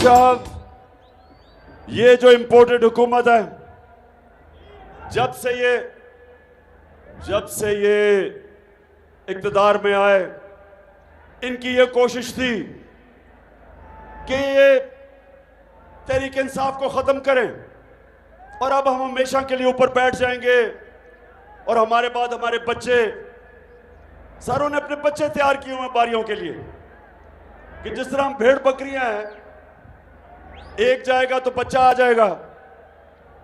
साहब, ये जो इंपोर्टेड हुकूमत है, जब से ये इक़्तिदार में आए, इनकी ये कोशिश थी कि ये तहरीक इंसाफ को ख़त्म करें और अब हम हमेशा के लिए ऊपर बैठ जाएंगे और हमारे बाद हमारे बच्चे, सारों ने अपने बच्चे तैयार किए हुए बारियों के लिए कि जिस तरह हम भेड़ बकरियां हैं, एक जाएगा तो बच्चा आ जाएगा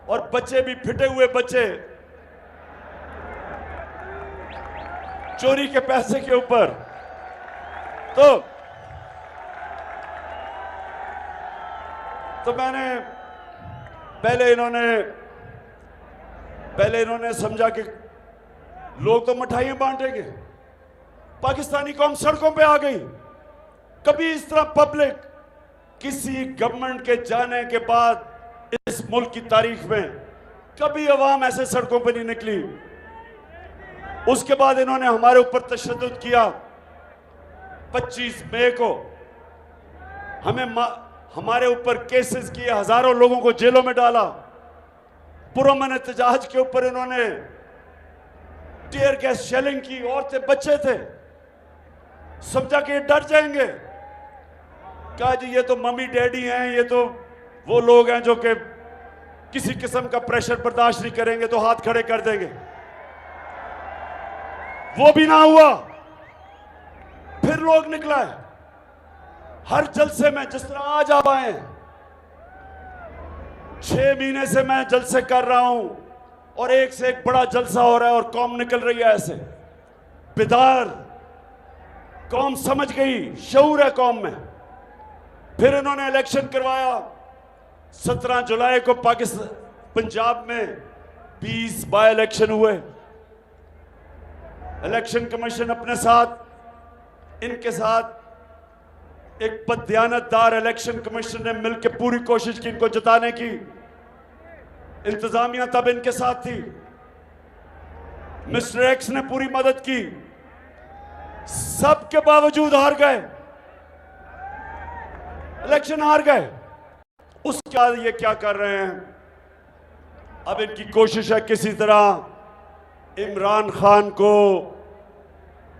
और बच्चे भी फिटे हुए बच्चे चोरी के पैसे के ऊपर। तो मैंने पहले इन्होंने समझा कि लोग तो मिठाइयां बांटेंगे, पाकिस्तानी कौम सड़कों पे आ गई। कभी इस तरह पब्लिक किसी गवर्नमेंट के जाने के बाद इस मुल्क की तारीख में कभी अवाम ऐसे सड़कों पे नहीं निकली। उसके बाद इन्होंने हमारे ऊपर तशद्दुद किया। 25 मई को हमारे ऊपर केसेस किए, हजारों लोगों को जेलों में डाला। पुरअमन एहतजाज के ऊपर इन्होंने टीयर गैस शेलिंग की। औरतें बच्चे थे, समझा कि ये डर जाएंगे। कहा जी ये तो मम्मी डैडी हैं, ये तो वो लोग हैं जो कि किसी किस्म का प्रेशर बर्दाश्त नहीं करेंगे तो हाथ खड़े कर देंगे। वो भी ना हुआ। फिर लोग निकला है हर जलसे में, जिस तरह आज आप आए। 6 महीने से मैं जलसे कर रहा हूं और एक से एक बड़ा जलसा हो रहा है और कौम निकल रही है ऐसे। बेदार कौम समझ गई, शऊर है कौम में। फिर इन्होंने इलेक्शन करवाया। 17 जुलाई को पाकिस्तान पंजाब में 20 बाय इलेक्शन हुए। इलेक्शन कमीशन अपने साथ, इनके साथ एक बददियानतदार इलेक्शन कमीशन ने मिलकर पूरी कोशिश की इनको जिताने की। इंतजामिया तब इनके साथ थी। मिस्टर एक्स ने पूरी मदद की। सबके बावजूद हार गए, इलेक्शन हार गए। उसके बाद ये क्या कर रहे हैं, अब इनकी कोशिश है किसी तरह इमरान खान को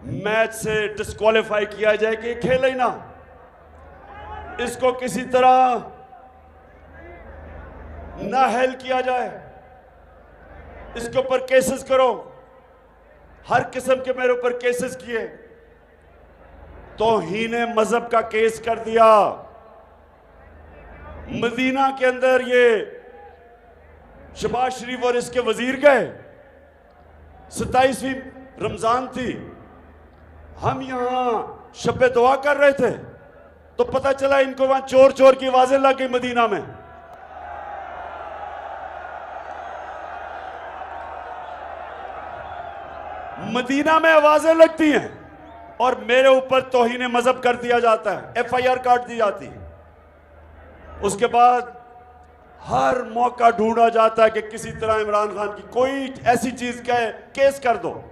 मैच से डिस्क्वालीफाई किया जाए कि खेले ही ना। इसको किसी तरह नाअहल किया जाए, इसके ऊपर केसेस करो। हर किस्म के मेरे ऊपर केसेस किए। तौहीन मजहब का केस कर दिया। मदीना के अंदर ये शबाज शरीफ और इसके वजीर गए। 27वीं रमजान थी, हम यहां शब्बे दुआ कर रहे थे तो पता चला इनको वहां चोर चोर की आवाजें लग गई। मदीना में आवाजें लगती हैं और मेरे ऊपर तौहीन मजहब कर दिया जाता है, FIR काट दी जाती है। उसके बाद हर मौका ढूंढा जाता है कि किसी तरह इमरान खान की कोई ऐसी चीज कहे केस कर दो।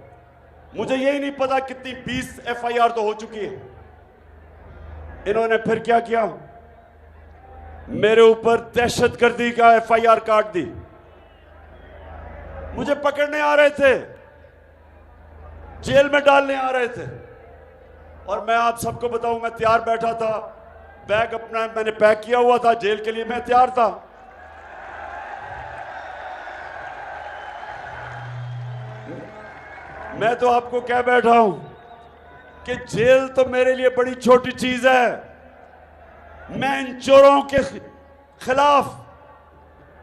मुझे यही नहीं पता कितनी 20 FIR तो हो चुकी है। इन्होंने फिर क्या किया, मेरे ऊपर दहशतगर्दी का FIR काट दी। मुझे पकड़ने आ रहे थे, जेल में डालने आ रहे थे। और मैं आप सबको बताऊं, मैं तैयार बैठा था, बैग अपना मैंने पैक किया हुआ था, जेल के लिए मैं तैयार था। मैं तो आपको कह बैठा हूं कि जेल तो मेरे लिए बड़ी छोटी चीज है। मैं इन चोरों के खिलाफ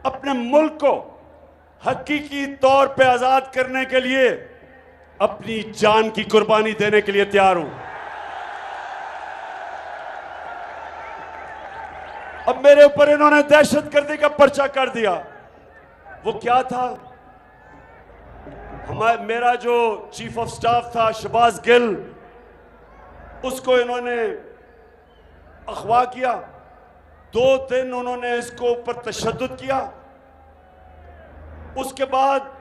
अपने मुल्क को हकीकी तौर पे आजाद करने के लिए अपनी जान की कुर्बानी देने के लिए तैयार हूं। अब मेरे ऊपर इन्होंने दहशतगर्दी का पर्चा कर दिया। वो क्या था, मेरा जो चीफ ऑफ स्टाफ था शहबाज गिल, उसको इन्होंने अगवा किया। 2 दिन उन्होंने इसको ऊपर तशद्दुद किया। उसके बाद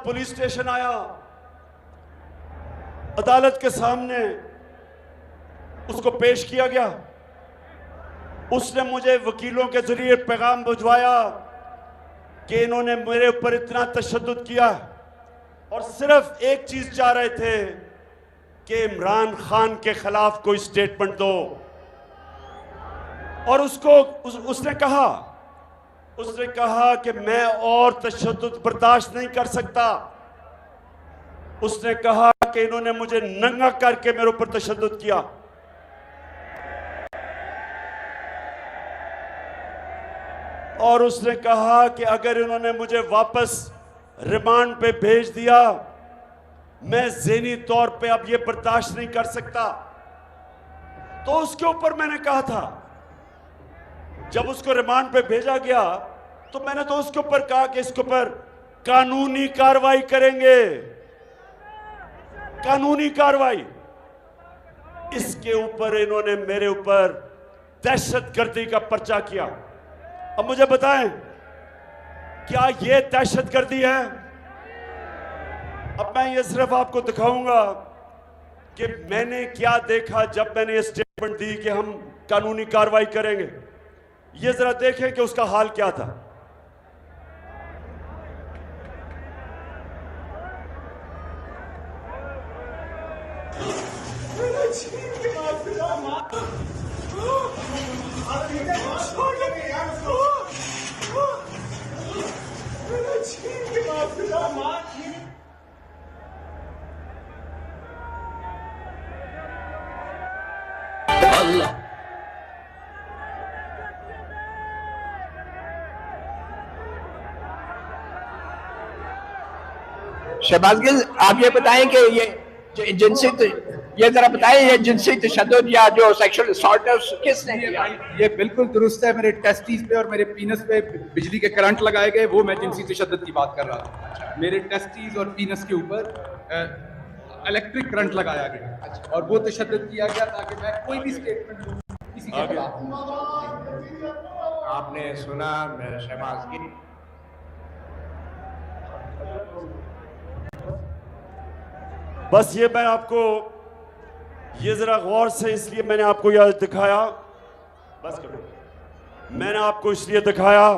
पुलिस स्टेशन आया, अदालत के सामने उसको पेश किया गया। उसने मुझे वकीलों के जरिए पैगाम भिजवाया कि इन्होंने मेरे ऊपर इतना तशद्दुद किया और सिर्फ एक चीज चाह रहे थे कि इमरान खान के खिलाफ कोई स्टेटमेंट दो। और उसने कहा कि मैं और तशद्दुद बर्दाश्त नहीं कर सकता। उसने कहा कि इन्होंने मुझे नंगा करके मेरे ऊपर तशद्दुद किया। और उसने कहा कि अगर इन्होंने मुझे वापस रिमांड पे भेज दिया, मैं ज़हनी तौर पे अब ये बर्दाश्त नहीं कर सकता। तो उसके ऊपर मैंने कहा था, जब उसको रिमांड पे भेजा गया तो मैंने तो उसके ऊपर कहा कि इसके ऊपर कानूनी कार्रवाई करेंगे, कानूनी कार्रवाई। इसके ऊपर इन्होंने मेरे ऊपर दहशतगर्दी का पर्चा किया। अब मुझे बताएं, क्या यह दहशतगर्दी है? अब मैं ये सिर्फ आपको दिखाऊंगा कि मैंने क्या देखा जब मैंने ये स्टेटमेंट दी कि हम कानूनी कार्रवाई करेंगे। ये जरा देखें कि उसका हाल क्या था। शहबाज गिल, आप ये बताएं कि ये जरा बताएं, ये जिनसी तशद्दुद या जो सेक्सुअल असॉल्ट है किसने किया? ये बिल्कुल दुरुस्त है। मेरे टेस्टिस पे और मेरे पीनस पे बिजली के करंट लगाए गए, वो मैं जिनसी तशद्दुद की बात कर रहा था। मेरे टेस्टिस और पीनस के ऊपर इलेक्ट्रिक करंट लगाया गया और वो तशद्दुद किया गया ताकि मैं कोई भी स्टेटमेंट किसी के खिलाफ। आपने सुना शहबाज गिल? बस ये मैं आपको ये जरा गौर से, इसलिए मैंने आपको यह दिखाया, बस करो, मैंने आपको इसलिए दिखाया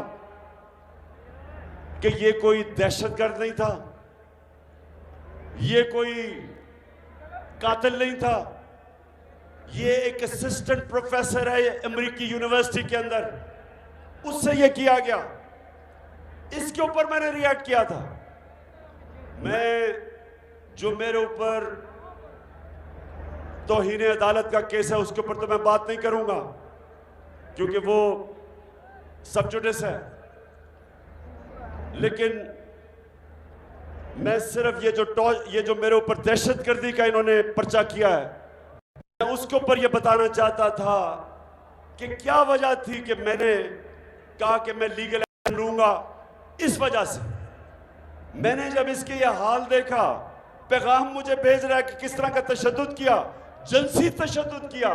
कि ये कोई दहशतगर्द नहीं था, ये कोई कातिल नहीं था, ये एक असिस्टेंट प्रोफेसर है अमेरिकी यूनिवर्सिटी के अंदर, उससे ये किया गया। इसके ऊपर मैंने रिएक्ट किया था। मैं जो मेरे ऊपर तौहीन अदालत का केस है उसके ऊपर तो मैं बात नहीं करूंगा क्योंकि वो सब जुडिस है, लेकिन मैं सिर्फ ये जो मेरे ऊपर दहशतगर्दी का इन्होंने पर्चा किया है, मैं उसके ऊपर ये बताना चाहता था कि क्या वजह थी कि मैंने कहा कि मैं लीगल एक्शन लूंगा। इस वजह से मैंने जब इसके ये हाल देखा, पैगाम मुझे भेज रहा है कि किस तरह का तशद्दुद किया, जिनसी तशद्दुद किया,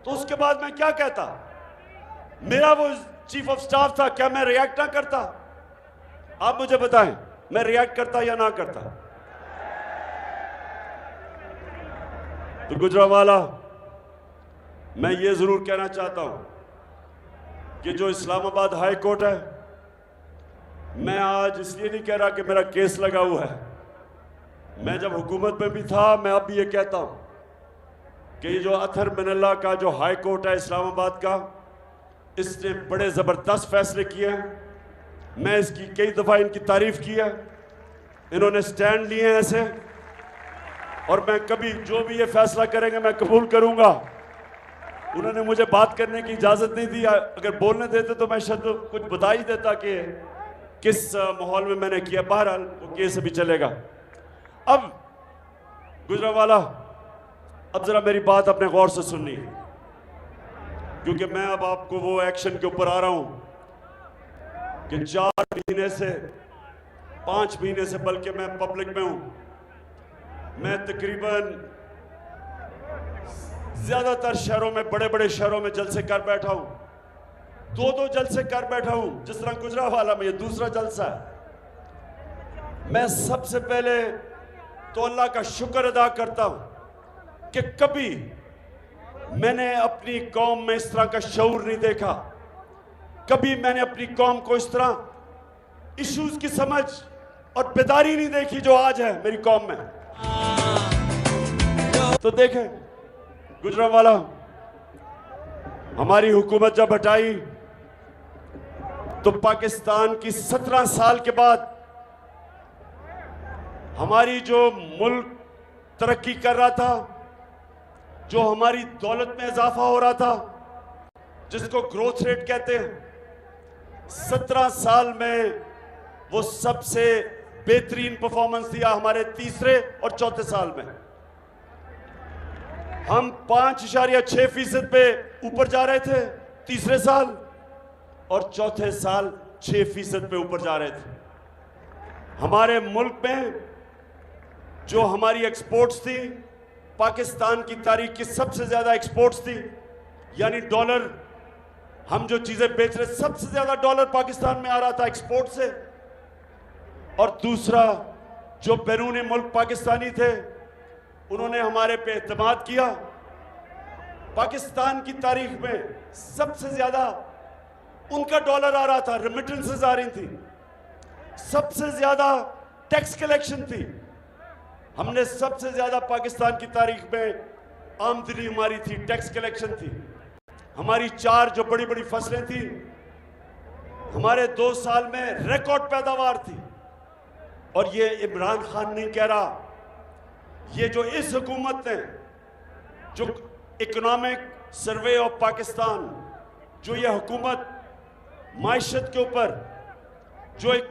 तो उसके बाद मैं क्या कहता? मेरा वो चीफ ऑफ स्टाफ था, क्या मैं रिएक्ट ना करता? आप मुझे बताएं, मैं रिएक्ट करता या ना करता? तो गुजरावाला, मैं ये जरूर कहना चाहता हूं कि जो इस्लामाबाद हाई कोर्ट है, मैं आज इसलिए नहीं कह रहा कि मेरा केस लगा हुआ है। मैं जब हुकूमत में भी था, मैं अब भी ये कहता हूं कि ये जो अथर मिनल्ला का जो हाई कोर्ट है इस्लामाबाद का, इसने बड़े ज़बरदस्त फैसले किए हैं। मैं इसकी कई दफ़ा इनकी तारीफ की है, इन्होंने स्टैंड लिए हैं ऐसे, और मैं कभी जो भी ये फैसला करेंगे मैं कबूल करूंगा। उन्होंने मुझे बात करने की इजाज़त नहीं दी, अगर बोलने देते तो मैं शायद कुछ बता ही देता कि किस माहौल में मैंने किया। बहरहाल वो केस अभी चलेगा। अब गुजरावाला, अब जरा मेरी बात अपने गौर से सुननी, क्योंकि मैं अब आपको वो एक्शन के ऊपर आ रहा हूं कि 4 महीने से 5 महीने से बल्कि मैं पब्लिक में हूं। मैं तकरीबन ज्यादातर शहरों में, बड़े बड़े शहरों में जलसे कर बैठा हूं, 2-2 जलसे कर बैठा हूं। जिस तरह गुजरावाला में ये दूसरा जलसा है। मैं सबसे पहले तो अल्लाह का शुक्र अदा करता हूं कि कभी मैंने अपनी कौम में इस तरह का शऊर नहीं देखा। कभी मैंने अपनी कौम को इस तरह इश्यूज की समझ और बेदारी नहीं देखी जो आज है मेरी कौम में। तो देखें गुजरांवाला, हमारी हुकूमत जब हटाई तो पाकिस्तान की 17 साल के बाद हमारी जो मुल्क तरक्की कर रहा था, जो हमारी दौलत में इजाफा हो रहा था, जिसको ग्रोथ रेट कहते हैं, 17 साल में वो सबसे बेहतरीन परफॉर्मेंस दिया हमारे तीसरे और चौथे साल में। हम 5.6% पे ऊपर जा रहे थे तीसरे साल, और चौथे साल 6% पे ऊपर जा रहे थे। हमारे मुल्क में जो हमारी एक्सपोर्ट्स थी, पाकिस्तान की तारीख की सबसे ज्यादा एक्सपोर्ट्स थी, यानी डॉलर, हम जो चीजें बेच रहे, सबसे ज्यादा डॉलर पाकिस्तान में आ रहा था एक्सपोर्ट से। और दूसरा, जो बैरूनी मुल्क पाकिस्तानी थे उन्होंने हमारे पे एतमाद किया। पाकिस्तान की तारीख में सबसे ज्यादा उनका डॉलर आ रहा था, रेमिटेंसेस आ रही थी, सबसे ज्यादा टैक्स कलेक्शन थी। हमने सबसे ज्यादा पाकिस्तान की तारीख में आमदनी हमारी थी, टैक्स कलेक्शन थी। हमारी 4 जो बड़ी बड़ी फसलें थी, हमारे 2 साल में रिकॉर्ड पैदावार थी। और ये इमरान खान नहीं कह रहा, ये जो इस हुकूमत ने, जो इकोनॉमिक सर्वे ऑफ पाकिस्तान, जो ये हुकूमत माइशत के ऊपर जो एक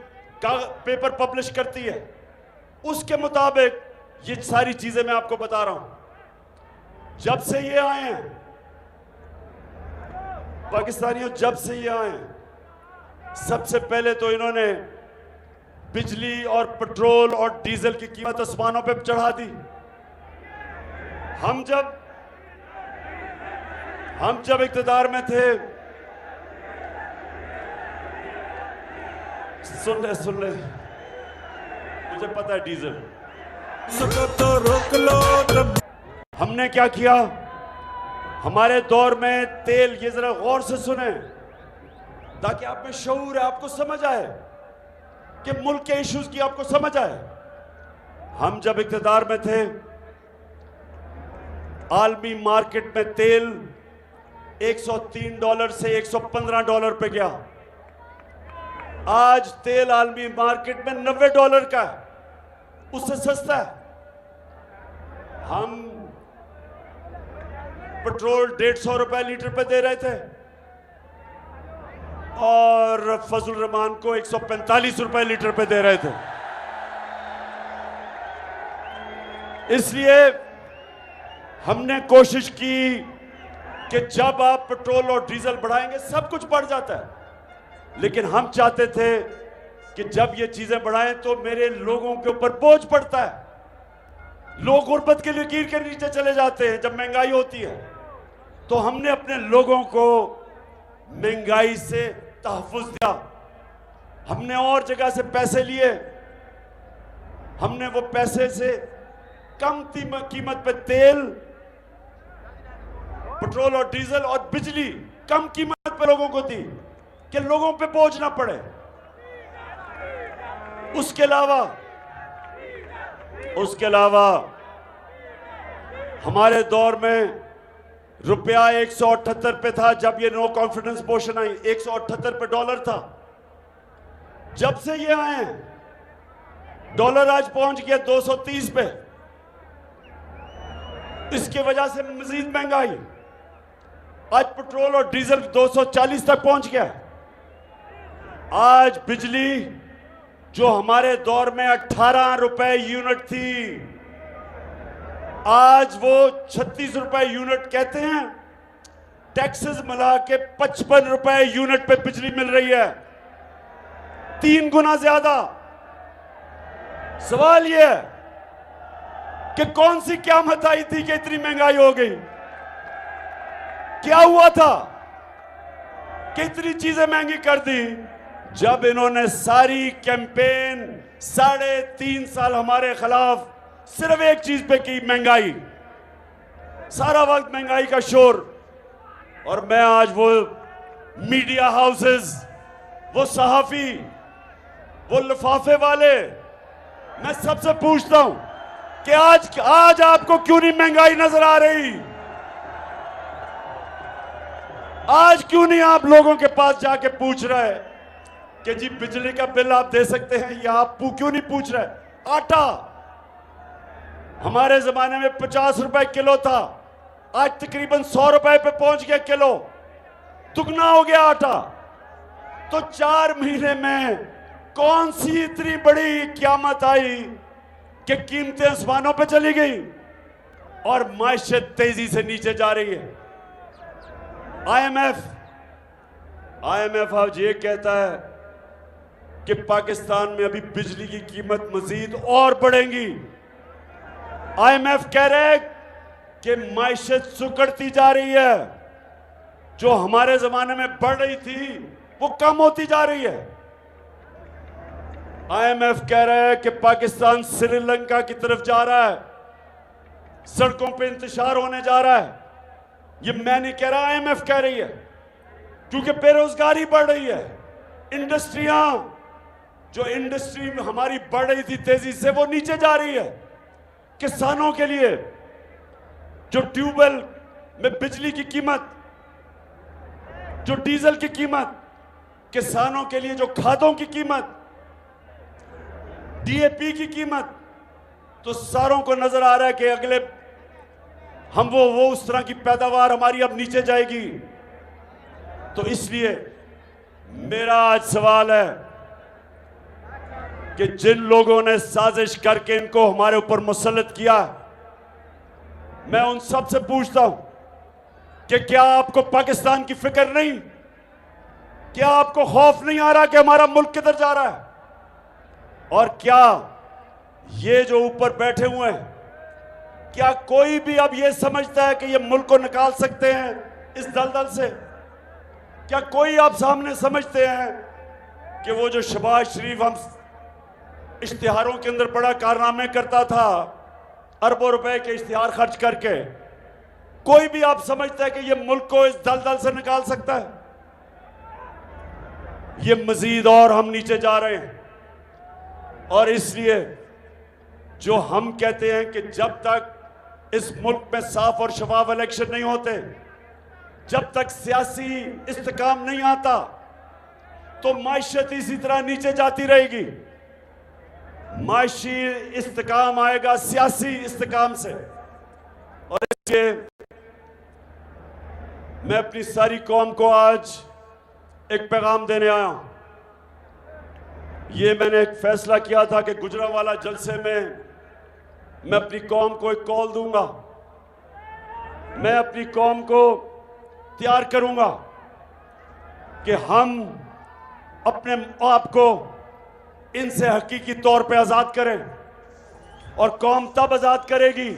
पेपर पब्लिश करती है, उसके मुताबिक ये सारी चीजें मैं आपको बता रहा हूं। जब से ये आए हैं पाकिस्तानियों, जब से ये आए हैं, सबसे पहले तो इन्होंने बिजली और पेट्रोल और डीजल की कीमत आसमानों पे चढ़ा दी। हम जब इक़्तिदार में थे, सुन ले, मुझे पता है डीजल तो रोक लो। हमने क्या किया हमारे दौर में? तेल, ये जरा गौर से सुने ताकि आप में शऊर है, आपको समझ आए कि मुल्क के इश्यूज की आपको समझ आए। हम जब इक़्तिदार में थे, आलमी मार्केट में तेल $103 से $115 पे गया। आज तेल आलमी मार्केट में $90 का है, उससे सस्ता है। हम पेट्रोल ₹150 लीटर पे दे रहे थे और फजल रहमान को ₹145 लीटर पे दे रहे थे। इसलिए हमने कोशिश की कि जब आप पेट्रोल और डीजल बढ़ाएंगे सब कुछ बढ़ जाता है, लेकिन हम चाहते थे कि जब ये चीजें बढ़ाएं तो मेरे लोगों के ऊपर बोझ पड़ता है। लोग गुर्बत के लकीर के नीचे चले जाते हैं जब महंगाई होती है। तो हमने अपने लोगों को महंगाई से तहफ़्फ़ुज़ दिया। हमने और जगह से पैसे लिए, हमने वो पैसे से कम कीमत पे तेल, पेट्रोल और डीजल और बिजली कम कीमत पे लोगों को दी कि लोगों पे बोझ ना पड़े। उसके अलावा हमारे दौर में रुपया 178 पे था जब ये नो कॉन्फिडेंस मोशन आई, 178 पे डॉलर था। जब से ये आए हैं डॉलर आज पहुंच गया 230 पे। इसके वजह से मजीद महंगाई, आज पेट्रोल और डीजल 240 तक पहुंच गया। आज बिजली जो हमारे दौर में 18 रुपए यूनिट थी, आज वो 36 रुपए यूनिट कहते हैं। टैक्सेस मिला के 55 रुपए यूनिट पे बिजली मिल रही है, 3 गुना ज्यादा। सवाल यह है कि कौन सी क़यामत आई थी कि इतनी महंगाई हो गई? क्या हुआ था कि इतनी चीजें महंगी कर दी? जब इन्होंने सारी कैंपेन 3.5 साल हमारे खिलाफ सिर्फ एक चीज पे की, महंगाई। सारा वक्त महंगाई का शोर, और मैं आज वो मीडिया हाउसेस, वो सहाफी, वो लिफाफे वाले, मैं सबसे पूछता हूं कि आज आपको क्यों नहीं महंगाई नजर आ रही? आज क्यों नहीं आप लोगों के पास जाके पूछ रहे कि जी बिजली का बिल आप दे सकते हैं, या आप क्यों नहीं पूछ रहे? आटा हमारे जमाने में 50 रुपए किलो था, आज तकरीबन 100 रुपए पे पहुंच गया किलो, दुगना हो गया आटा। तो 4 महीने में कौन सी इतनी बड़ी क़यामत आई कि कीमतें आसमानों पे चली गई और मायशत तेजी से नीचे जा रही है। आईएमएफ आज ये कहता है कि पाकिस्तान में अभी बिजली की कीमत मजीद और बढ़ेगी। आईएमएफ कह रहे हैं कि मायशत सुकड़ती जा रही है, जो हमारे जमाने में बढ़ रही थी वो कम होती जा रही है। आईएमएफ कह रहा है कि पाकिस्तान श्रीलंका की तरफ जा रहा है, सड़कों पे इंतशार होने जा रहा है। ये मैं नहीं कह रहा, आईएमएफ कह रही है, क्योंकि बेरोजगारी बढ़ रही है। जो इंडस्ट्री हमारी बढ़ रही थी तेजी से, वो नीचे जा रही है। किसानों के लिए जो ट्यूबवेल में बिजली की कीमत, जो डीजल की कीमत, किसानों के लिए जो खादों की कीमत, डीएपी की कीमत, तो सारों को नजर आ रहा है कि अगले हम वो उस तरह की पैदावार हमारी अब नीचे जाएगी। तो इसलिए मेरा आज सवाल है कि जिन लोगों ने साजिश करके इनको हमारे ऊपर मुसल्लत किया, मैं उन सब से पूछता हूं कि क्या आपको पाकिस्तान की फिक्र नहीं? क्या आपको खौफ नहीं आ रहा कि हमारा मुल्क किधर जा रहा है? और क्या ये जो ऊपर बैठे हुए हैं, क्या कोई भी अब ये समझता है कि ये मुल्क को निकाल सकते हैं इस दलदल से? क्या कोई आप सामने समझते हैं कि वो जो शहबाज शरीफ हम इश्तिहारों के अंदर बड़ा कारनामे करता था, अरबों रुपए के इश्तिहार खर्च करके, कोई भी आप समझता है कि ये मुल्क को इस दलदल से निकाल सकता है? ये मजीद और हम नीचे जा रहे हैं। और इसलिए जो हम कहते हैं कि जब तक इस मुल्क में साफ और शफाफ इलेक्शन नहीं होते, जब तक सियासी इस्तेकाम नहीं आता, तो मायशत इसी तरह नीचे जाती रहेगी। माशी इस्तेकाम आएगा सियासी इस्तेकाम से। और इसलिए मैं अपनी सारी कौम को आज एक पैगाम देने आया हूं। ये मैंने एक फैसला किया था कि गुजरांवाला जलसे में मैं अपनी कौम को एक कॉल दूंगा, मैं अपनी कौम को तैयार करूंगा कि हम अपने आप को इनसे हकीकी तौर पे आज़ाद करें। और कौम तब आज़ाद करेगी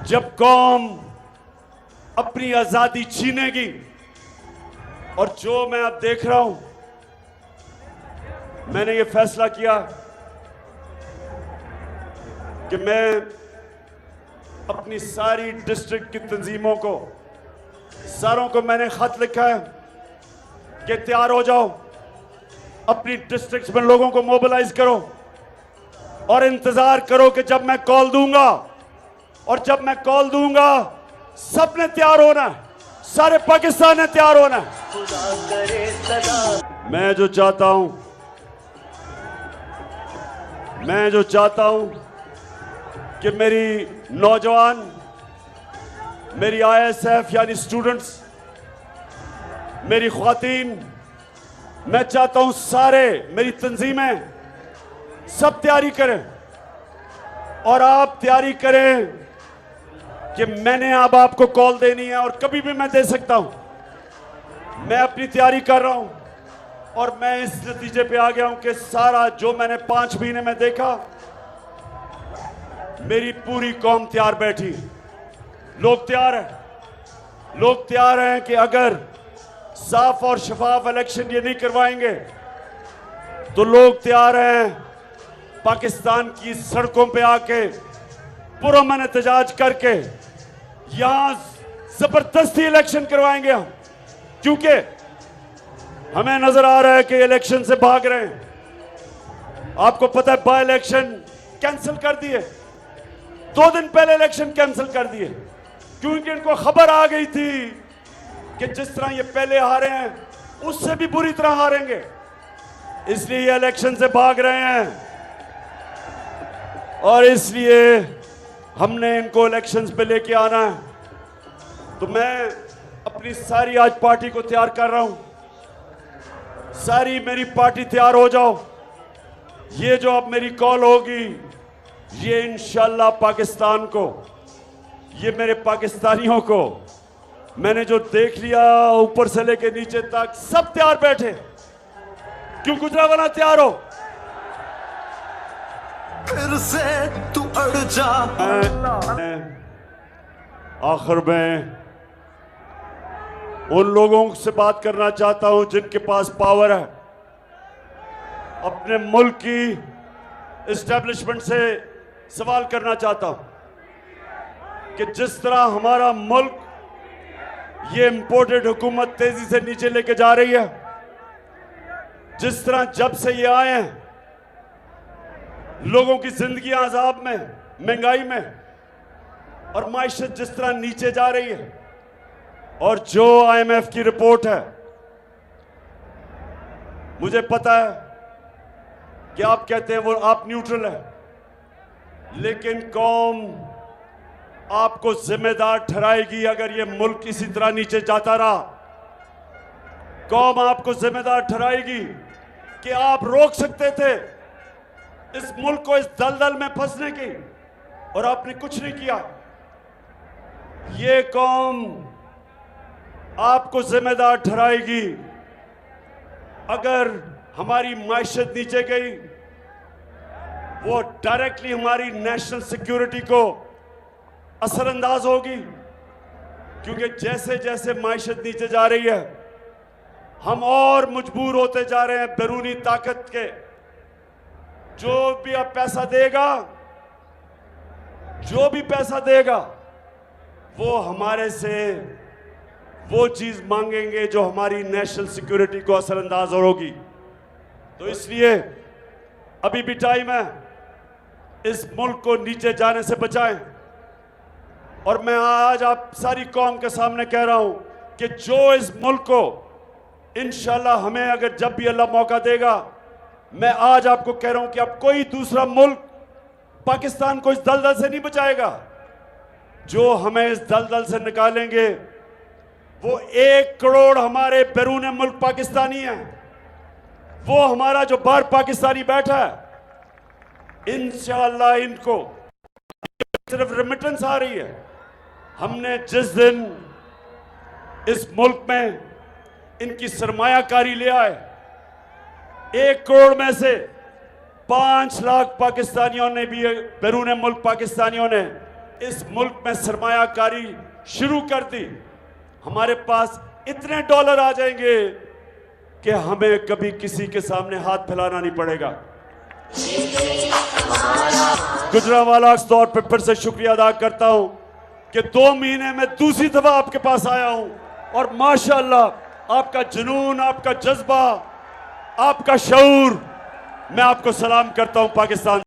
जब कौम अपनी आज़ादी छीनेगी। और जो मैं अब देख रहा हूं, मैंने ये फैसला किया कि मैं अपनी सारी डिस्ट्रिक्ट की तंजीमों को, सारों को मैंने खत लिखा है कि तैयार हो जाओ, अपनी डिस्ट्रिक्ट्स में लोगों को मोबिलाइज करो और इंतजार करो कि जब मैं कॉल दूंगा, और जब मैं कॉल दूंगा सबने तैयार होना है, सारे पाकिस्तान ने तैयार होना है। मैं जो चाहता हूं कि मेरी नौजवान, मेरी आईएसएफ यानी स्टूडेंट्स, मेरी ख्वातीन, मैं चाहता हूं सारे, मेरी तंजीमें सब तैयारी करें। और आप तैयारी करें कि मैंने अब आपको कॉल देनी है, और कभी भी मैं दे सकता हूं। मैं अपनी तैयारी कर रहा हूं और मैं इस नतीजे पे आ गया हूं कि सारा जो मैंने 5 महीने में देखा, मेरी पूरी कौम तैयार बैठी। लोग तैयार हैं कि अगर साफ और शफाफ इलेक्शन ये नहीं करवाएंगे तो लोग तैयार हैं पाकिस्तान की सड़कों पे आके पुरअमन एहतजाज करके यहां जबरदस्ती इलेक्शन करवाएंगे हम, क्योंकि हमें नजर आ रहा है कि इलेक्शन से भाग रहे हैं। आपको पता है बाय इलेक्शन कैंसिल कर दिए, 2 दिन पहले इलेक्शन कैंसिल कर दिए, क्योंकि इनको खबर आ गई थी कि जिस तरह ये पहले हारे हैं उससे भी बुरी तरह हारेंगे, इसलिए ये इलेक्शन से भाग रहे हैं। और इसलिए हमने इनको इलेक्शंस पे लेके आना है। तो मैं अपनी सारी आज पार्टी को तैयार कर रहा हूं, सारी मेरी पार्टी तैयार हो जाओ। ये जो अब मेरी कॉल होगी, ये इंशाल्लाह पाकिस्तान को, ये मेरे पाकिस्तानियों को, मैंने जो देख लिया ऊपर से लेके नीचे तक सब तैयार बैठे। क्यों गुजरावाला तैयार हो? फिर से तू अड़ जा। आखिर में उन लोगों से बात करना चाहता हूं जिनके पास पावर है, अपने मुल्क की एस्टेब्लिशमेंट से सवाल करना चाहता हूं कि जिस तरह हमारा मुल्क ये इंपोर्टेड हुकूमत तेजी से नीचे लेके जा रही है, जिस तरह जब से ये आए हैं लोगों की जिंदगी अजाब में, महंगाई में और माइशत जिस तरह नीचे जा रही है, और जो IMF की रिपोर्ट है, मुझे पता है कि आप कहते हैं वो आप न्यूट्रल है, लेकिन कौम आपको जिम्मेदार ठहराएगी अगर ये मुल्क इसी तरह नीचे जाता रहा। कौम आपको जिम्मेदार ठहराएगी कि आप रोक सकते थे इस मुल्क को इस दलदल में फंसने की, और आपने कुछ नहीं किया। ये कौम आपको जिम्मेदार ठहराएगी अगर हमारी माइशत नीचे गई, वो डायरेक्टली हमारी नेशनल सिक्योरिटी को असरअंदाज होगी, क्योंकि जैसे जैसे माइशत नीचे जा रही है हम और मजबूर होते जा रहे हैं बैरूनी ताकत के। जो भी अब पैसा देगा, जो भी पैसा देगा, वो हमारे से वो चीज मांगेंगे जो हमारी नेशनल सिक्योरिटी को असरअंदाज होगी। तो इसलिए अभी भी टाइम है, इस मुल्क को नीचे जाने से बचाएं। और मैं आज आप सारी कौम के सामने कह रहा हूं कि जो इस मुल्क को इंशाल्लाह हमें अगर जब भी अल्लाह मौका देगा, मैं आज आपको कह रहा हूं कि अब कोई दूसरा मुल्क पाकिस्तान को इस दलदल से नहीं बचाएगा। जो हमें इस दलदल से निकालेंगे वो 1 करोड़ हमारे बैरून मुल्क पाकिस्तानी हैं, वो हमारा जो बाहर पाकिस्तानी बैठा है, इंशाअल्लाह इनको सिर्फ रेमिटेंस आ रही है। हमने जिस दिन इस मुल्क में इनकी सरमायाकारी ले आए, 1 करोड़ में से 5 लाख पाकिस्तानियों ने भी, बैरून मुल्क पाकिस्तानियों ने इस मुल्क में सरमायाकारी शुरू कर दी। हमारे पास इतने डॉलर आ जाएंगे कि हमें कभी किसी के सामने हाथ फैलाना नहीं पड़ेगा। गुजरावाला इस तौर पर फिर से शुक्रिया अदा करता हूं कि 2 महीने में दूसरी दफा आपके पास आया हूं, और माशाअल्लाह आपका जुनून, आपका जज्बा, आपका शऊर, मैं आपको सलाम करता हूं पाकिस्तान।